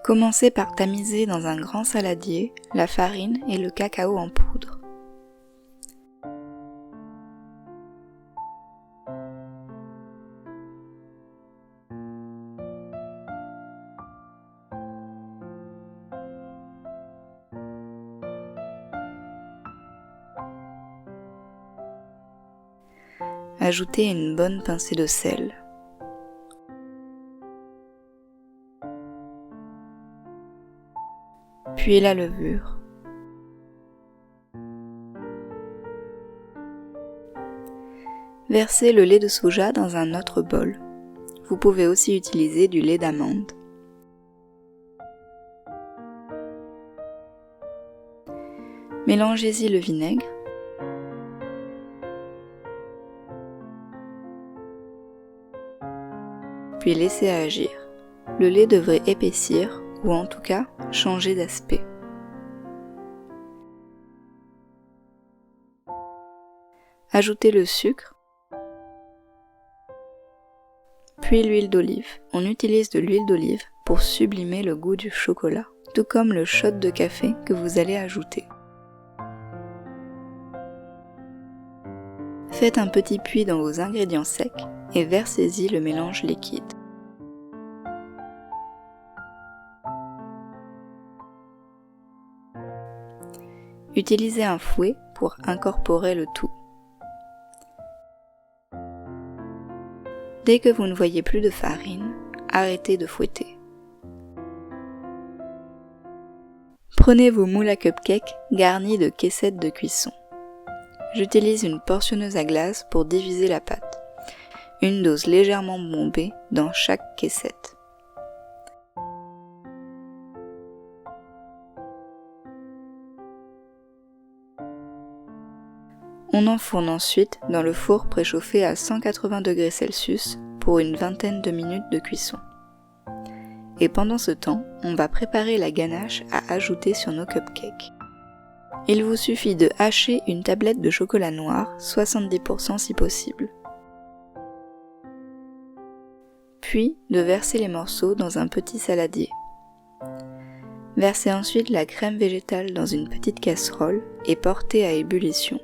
Commencez par tamiser dans un grand saladier la farine et le cacao en poudre. Ajoutez une bonne pincée de sel. Puis la levure. Versez le lait de soja dans un autre bol. Vous pouvez aussi utiliser du lait d'amande. Mélangez-y le vinaigre. Puis laissez agir. Le lait devrait épaissir ou en tout cas changer d'aspect. Ajoutez le sucre, puis l'huile d'olive. On utilise de l'huile d'olive pour sublimer le goût du chocolat, tout comme le shot de café que vous allez ajouter. Faites un petit puits dans vos ingrédients secs et versez-y le mélange liquide. Utilisez un fouet pour incorporer le tout. Dès que vous ne voyez plus de farine, arrêtez de fouetter. Prenez vos moules à cupcakes garnis de caissettes de cuisson. J'utilise une portionneuse à glace pour diviser la pâte. Une dose légèrement bombée dans chaque caissette. On enfourne ensuite dans le four préchauffé à 180 degrés Celsius pour une vingtaine de minutes de cuisson. Et pendant ce temps, on va préparer la ganache à ajouter sur nos cupcakes. Il vous suffit de hacher une tablette de chocolat noir, 70% si possible. Puis de verser les morceaux dans un petit saladier. Versez ensuite la crème végétale dans une petite casserole et portez à ébullition.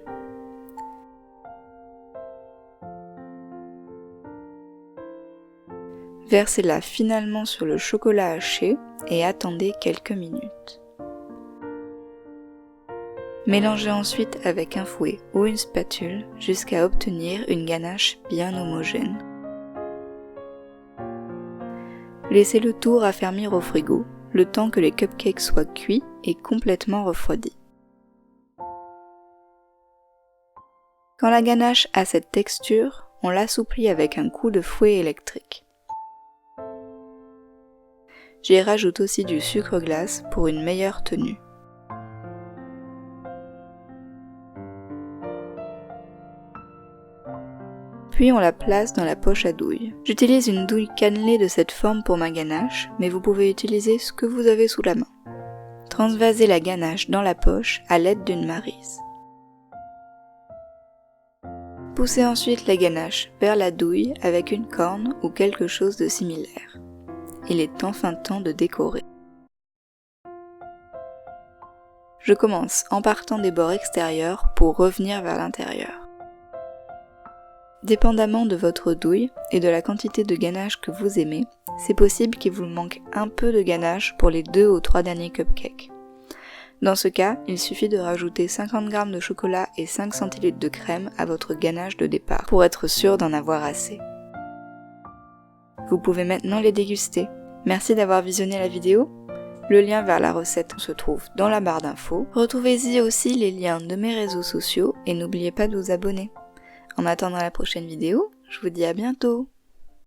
Versez-la finalement sur le chocolat haché et attendez quelques minutes. Mélangez ensuite avec un fouet ou une spatule jusqu'à obtenir une ganache bien homogène. Laissez le tout raffermir au frigo, le temps que les cupcakes soient cuits et complètement refroidis. Quand la ganache a cette texture, on l'assouplit avec un coup de fouet électrique. J'y rajoute aussi du sucre glace pour une meilleure tenue. Puis on la place dans la poche à douille. J'utilise une douille cannelée de cette forme pour ma ganache, mais vous pouvez utiliser ce que vous avez sous la main. Transvasez la ganache dans la poche à l'aide d'une maryse. Poussez ensuite la ganache vers la douille avec une corne ou quelque chose de similaire. Il est enfin temps de décorer. Je commence en partant des bords extérieurs pour revenir vers l'intérieur. Dépendamment de votre douille et de la quantité de ganache que vous aimez, c'est possible qu'il vous manque un peu de ganache pour les 2 ou 3 derniers cupcakes. Dans ce cas, il suffit de rajouter 50 g de chocolat et 5 cl de crème à votre ganache de départ pour être sûr d'en avoir assez. Vous pouvez maintenant les déguster. Merci d'avoir visionné la vidéo. Le lien vers la recette se trouve dans la barre d'infos. Retrouvez-y aussi les liens de mes réseaux sociaux et n'oubliez pas de vous abonner. En attendant la prochaine vidéo, je vous dis à bientôt.